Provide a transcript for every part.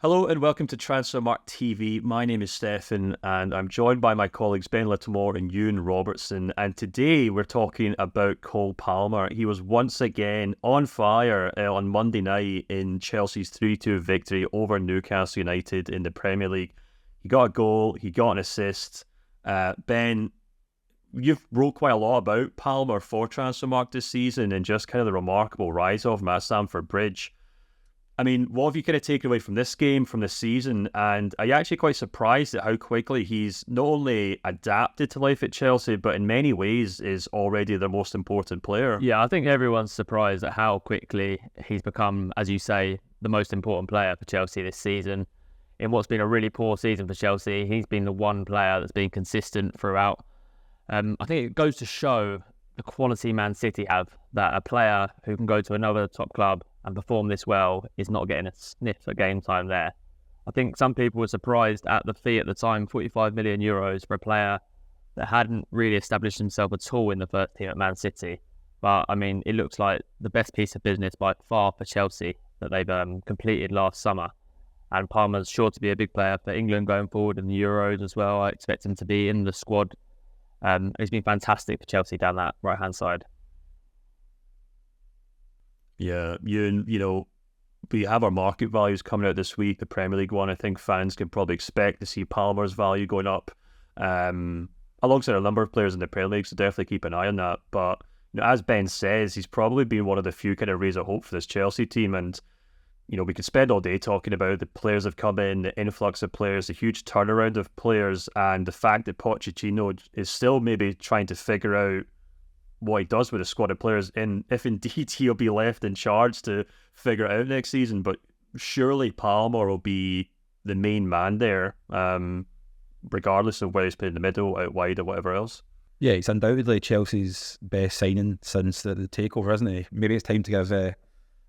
Hello and welcome to Transfermarkt TV. My name is Stefan and I'm joined by my colleagues Ben Littlemore and Euan Robertson. And today we're talking about Cole Palmer. He was once again on fire on Monday night in Chelsea's 3-2 victory over Newcastle United in the Premier League. He got a goal, he got an assist. Ben, you've wrote quite a lot about Palmer for Transfermarkt this season and just kind of the remarkable rise of him at Stamford Bridge. I mean, what have you kind of taken away from this game, from this season? And are you actually quite surprised at how quickly he's not only adapted to life at Chelsea, but in many ways is already their most important player? Yeah, I think everyone's surprised at how quickly he's become, as you say, the most important player for Chelsea this season. In what's been a really poor season for Chelsea, he's been the one player that's been consistent throughout. I think it goes to show the quality Man City have, that a player who can go to another top club and perform this well is not getting a sniff at game time there. I think some people were surprised at the fee at the time, 45 million euros for a player that hadn't really established himself at all in the first team at Man City. But I mean, it looks like the best piece of business by far for Chelsea that they've completed last summer. And Palmer's sure to be a big player for England going forward in the Euros as well. I expect him to be in the squad. He's been fantastic for Chelsea down that right-hand side. Yeah, we have our market values coming out this week, the Premier League one. I think fans can probably expect to see Palmer's value going up alongside a number of players in the Premier League, so definitely keep an eye on that. But as Ben says, he's probably been one of the few kind of rays of hope for this Chelsea team. And we could spend all day talking about the players have come in, the influx of players, the huge turnaround of players, and the fact that Pochettino is still maybe trying to figure out what he does with a squad of players, and if indeed he'll be left in charge to figure it out next season. But surely Palmer will be the main man there, regardless of whether he's playing in the middle, out wide, or whatever else. Yeah, he's undoubtedly Chelsea's best signing since the takeover, isn't he? Maybe it's time to give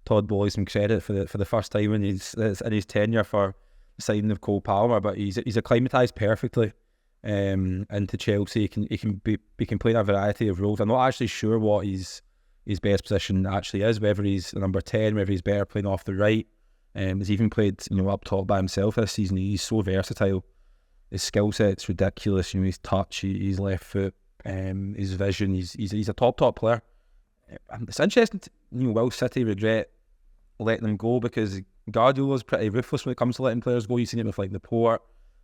Todd Boehly some credit for the first time in his tenure for the signing of Cole Palmer. But he's acclimatised perfectly into Chelsea. He can play in a variety of roles. I'm not actually sure what his best position actually is, whether he's number 10, whether he's better playing off the right. He's even played up top by himself this season. He's so versatile. His skill set's ridiculous. His touch, his left foot, his vision. He's a top player. It's interesting. Will City regret letting him go? Because Guardiola's pretty ruthless when it comes to letting players go. You've seen it with like Laporte,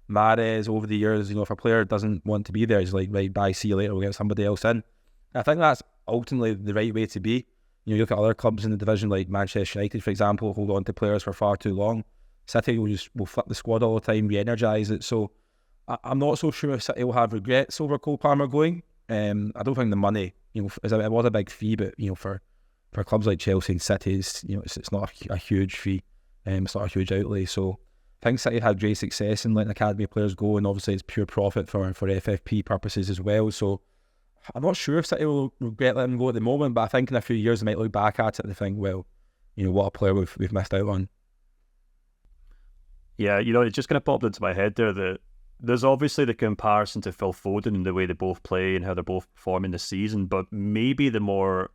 Mahrez over the years. If a player doesn't want to be there, he's like, right, bye, see you later, we'll get somebody else in. I think that's ultimately the right way to be. You look at other clubs in the division like Manchester United, for example, hold on to players for far too long. City will flip the squad all the time, re-energise it. So I'm not so sure if City will have regrets over Cole Palmer going. I don't think the money, it was a big fee, but for clubs like Chelsea and City, it's not a huge fee. It's not a huge outlay. So I think City had great success in letting academy players go, and obviously it's pure profit for FFP purposes as well. So I'm not sure if City will regret letting him go at the moment, but I think in a few years they might look back at it and think, well, what a player we've missed out on. Yeah, it just kind of popped into my head there that there's obviously the comparison to Phil Foden and the way they both play and how they're both performing this season, but maybe the more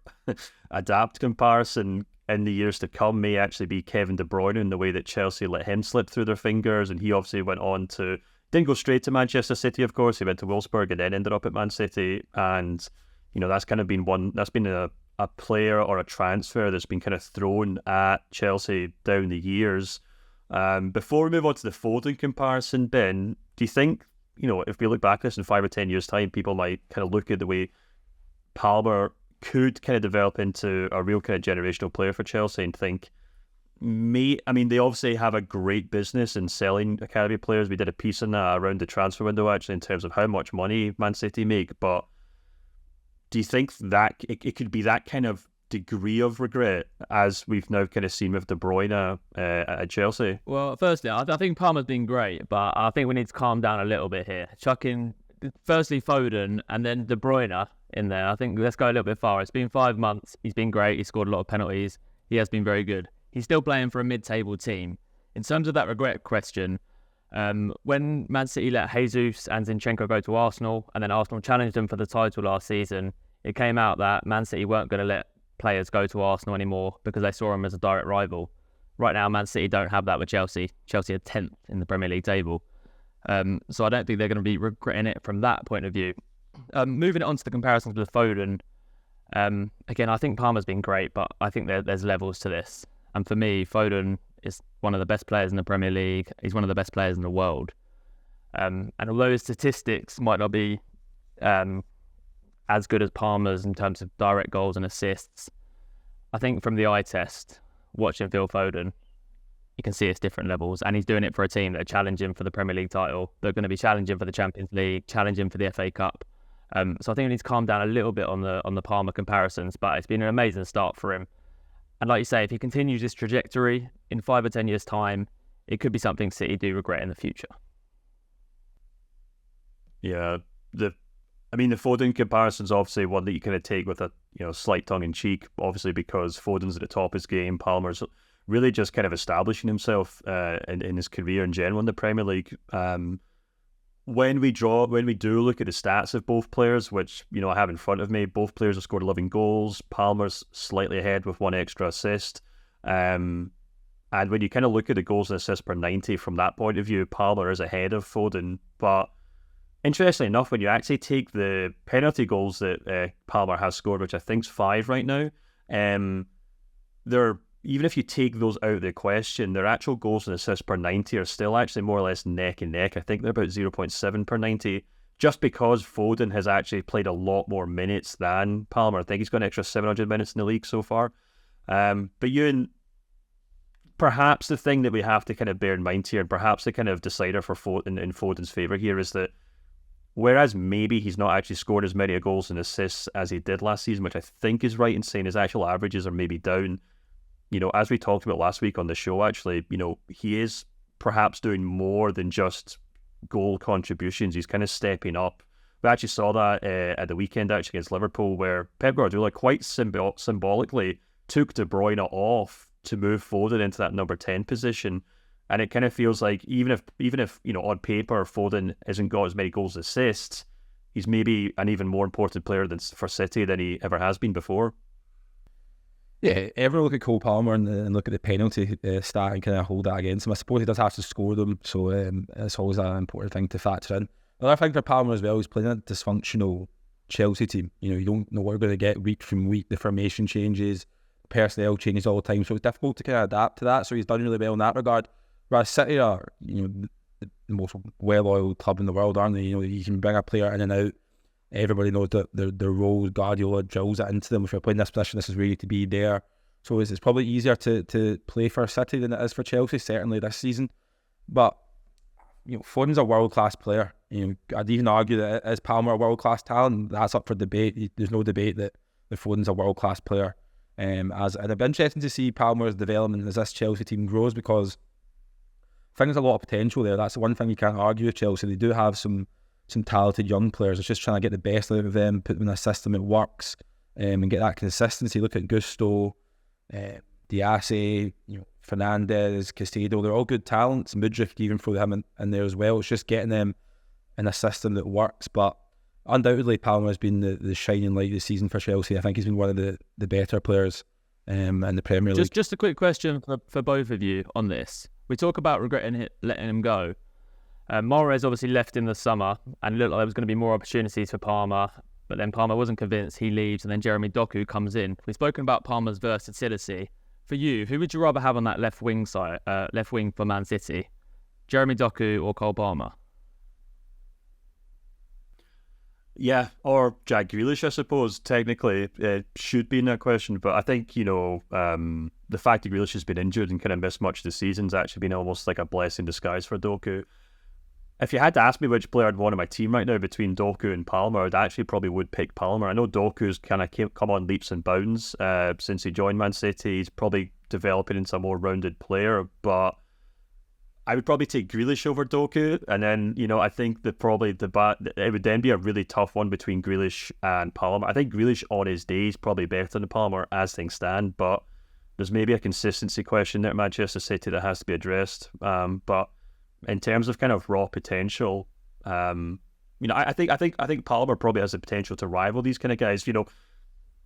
adapt comparison in the years to come may actually be Kevin De Bruyne and the way that Chelsea let him slip through their fingers. And he obviously went on to, didn't go straight to Manchester City, of course. He went to Wolfsburg and then ended up at Man City. And, that's kind of been a player or a transfer that's been kind of thrown at Chelsea down the years. Before we move on to the Foden comparison, Ben, do you think, if we look back at this in 5 or 10 years' time, people might kind of look at the way Palmer could kind of develop into a real kind of generational player for Chelsea and think, they obviously have a great business in selling academy players. We did a piece on that around the transfer window, actually, in terms of how much money Man City make. But do you think that it could be that kind of degree of regret as we've now kind of seen with De Bruyne at Chelsea? Well, firstly, I think Palmer's been great, but I think we need to calm down a little bit here. Chucking firstly Foden and then De Bruyne in there. I think let's go a little bit far. It's been 5 months. He's been great. He scored a lot of penalties. He has been very good. He's still playing for a mid-table team. In terms of that regret question, when Man City let Jesus and Zinchenko go to Arsenal, and then Arsenal challenged them for the title last season, it came out that Man City weren't going to let players go to Arsenal anymore because they saw him as a direct rival. Right now, Man City don't have that with Chelsea. Chelsea are 10th in the Premier League table. So I don't think they're going to be regretting it from that point of view. Moving on to the comparisons with Foden. Again, I think Palmer's been great, but I think there's levels to this. And for me, Foden is one of the best players in the Premier League. He's one of the best players in the world. And although his statistics might not be as good as Palmer's in terms of direct goals and assists, I think from the eye test, watching Phil Foden, you can see it's different levels. And he's doing it for a team that are challenging for the Premier League title. They're going to be challenging for the Champions League, challenging for the FA Cup. So I think we need to calm down a little bit on the Palmer comparisons, but it's been an amazing start for him. And like you say, if he continues this trajectory in 5 or 10 years' time, it could be something City do regret in the future. Yeah, the Foden comparison's obviously one that you kind of take with a slight tongue in cheek, obviously because Foden's at the top of his game. Palmer's really just kind of establishing himself in his career in general in the Premier League. When we do look at the stats of both players, which I have in front of me, both players have scored 11 goals. Palmer's slightly ahead with 1 extra assist. And when you kind of look at the goals and assists per 90 from that point of view, Palmer is ahead of Foden. But interestingly enough, when you actually take the penalty goals that Palmer has scored, which I think is 5 right now, even if you take those out of the question, their actual goals and assists per 90 are still actually more or less neck and neck. I think they're about 0.7 per 90, just because Foden has actually played a lot more minutes than Palmer. I think he's got an extra 700 minutes in the league so far. But Euan, perhaps the thing that we have to kind of bear in mind here, and perhaps the kind of decider for Foden in Foden's favour here, is that whereas maybe he's not actually scored as many goals and assists as he did last season, which I think is right in saying his actual averages are maybe down. As we talked about last week on the show, actually, he is perhaps doing more than just goal contributions. He's kind of stepping up. We actually saw that at the weekend, actually, against Liverpool, where Pep Guardiola quite symbolically took De Bruyne off to move Foden into that number 10 position. And it kind of feels like even if on paper Foden hasn't got as many goals and assists, he's maybe an even more important player for City than he ever has been before. Yeah, everyone look at Cole Palmer and look at the penalty stat and kind of hold that against him. I suppose he does have to score them, so it's always an important thing to factor in. The other thing for Palmer as well, he's playing a dysfunctional Chelsea team. You don't know what you're going to get week from week. The formation changes, personnel changes all the time, so it's difficult to kind of adapt to that. So he's done really well in that regard. Whereas City are, the most well-oiled club in the world, aren't they? You can bring a player in and out. Everybody knows that their role. Guardiola drills it into them. If you're playing this position, this is where you to be there. So it's probably easier to play for City than it is for Chelsea, certainly this season. But Foden's a world-class player. I'd even argue that is Palmer a world-class talent. That's up for debate. There's no debate that Foden's a world-class player. And it'd be interesting to see Palmer's development as this Chelsea team grows, because I think there's a lot of potential there. That's the one thing you can't argue with Chelsea. They do have some talented young players. It's just trying to get the best out of them, put them in a system that works, and get that consistency. Look at Gusto, Diasse, Fernandez, Caicedo. They're all good talents. Mudryk, even throw him in there as well. It's just getting them in a system that works. But undoubtedly, Palmer has been the shining light this season for Chelsea. I think he's been one of the better players in the Premier League. Just a quick question for both of you on this. We talk about regretting letting him go. Mahrez obviously left in the summer, and it looked like there was going to be more opportunities for Palmer, but then Palmer wasn't convinced. He leaves, and then Jeremy Doku comes in. We've spoken about Palmer's versatility. For you, who would you rather have on that left wing for Man City? Jeremy Doku or Cole Palmer? Yeah, or Jack Grealish, I suppose. Technically, it should be in that question, but I think, the fact that Grealish has been injured and kind of missed much of the season has actually been almost like a blessing in disguise for Doku. If you had to ask me which player I'd want on my team right now between Doku and Palmer, I'd actually probably would pick Palmer. I know Doku's kind of come on leaps and bounds since he joined Man City. He's probably developing into a more rounded player, but I would probably take Grealish over Doku. And then, I think that probably it would then be a really tough one between Grealish and Palmer. I think Grealish on his day is probably better than Palmer as things stand, but there's maybe a consistency question there at Manchester City that has to be addressed. But in terms of kind of raw potential, I think Palmer probably has the potential to rival these kind of guys.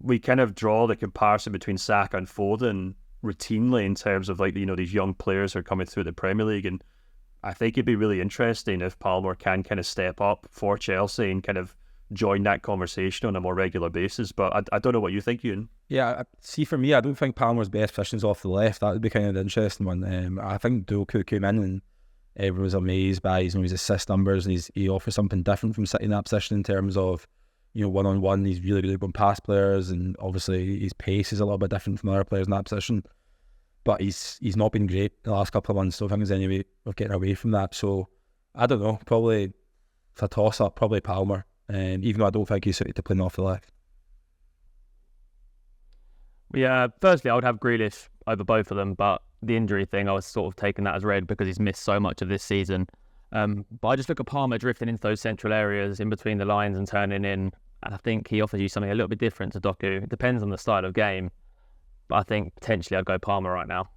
We kind of draw the comparison between Saka and Foden routinely in terms of like, you know, these young players who are coming through the Premier League. And I think it'd be really interesting if Palmer can kind of step up for Chelsea and kind of join that conversation on a more regular basis. But I don't know what you think, Euan. Yeah, see, for me, I don't think Palmer's best position is off the left. That would be kind of an interesting one. I think Doku came in and everyone was amazed by his assist numbers, and he offers something different from sitting in that position in terms of, you know, one-on-one. He's really good on pass players, and obviously his pace is a little bit different from other players in that position. But he's not been great the last couple of months, so I think there's any way of getting away from that. So I don't know, probably it's a toss-up, probably Palmer, even though I don't think he's suited to playing off the left. Yeah, firstly, I would have Grealish over both of them, but the injury thing, I was sort of taking that as read because he's missed so much of this season. But I just look at Palmer drifting into those central areas in between the lines and turning in, and I think he offers you something a little bit different to Doku. It depends on the style of game, but I think potentially I'd go Palmer right now.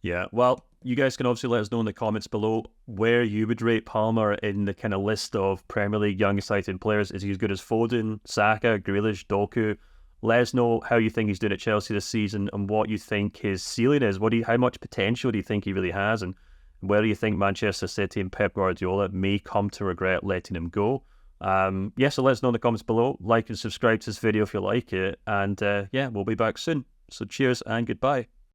Yeah, well, you guys can obviously let us know in the comments below where you would rate Palmer in the kind of list of Premier League young exciting players. Is he as good as Foden, Saka, Grealish, Doku? Let us know how you think he's doing at Chelsea this season and what you think his ceiling is. How much potential do you think he really has, and whether you think Manchester City and Pep Guardiola may come to regret letting him go. So let us know in the comments below. Like and subscribe to this video if you like it. And we'll be back soon. So cheers and goodbye.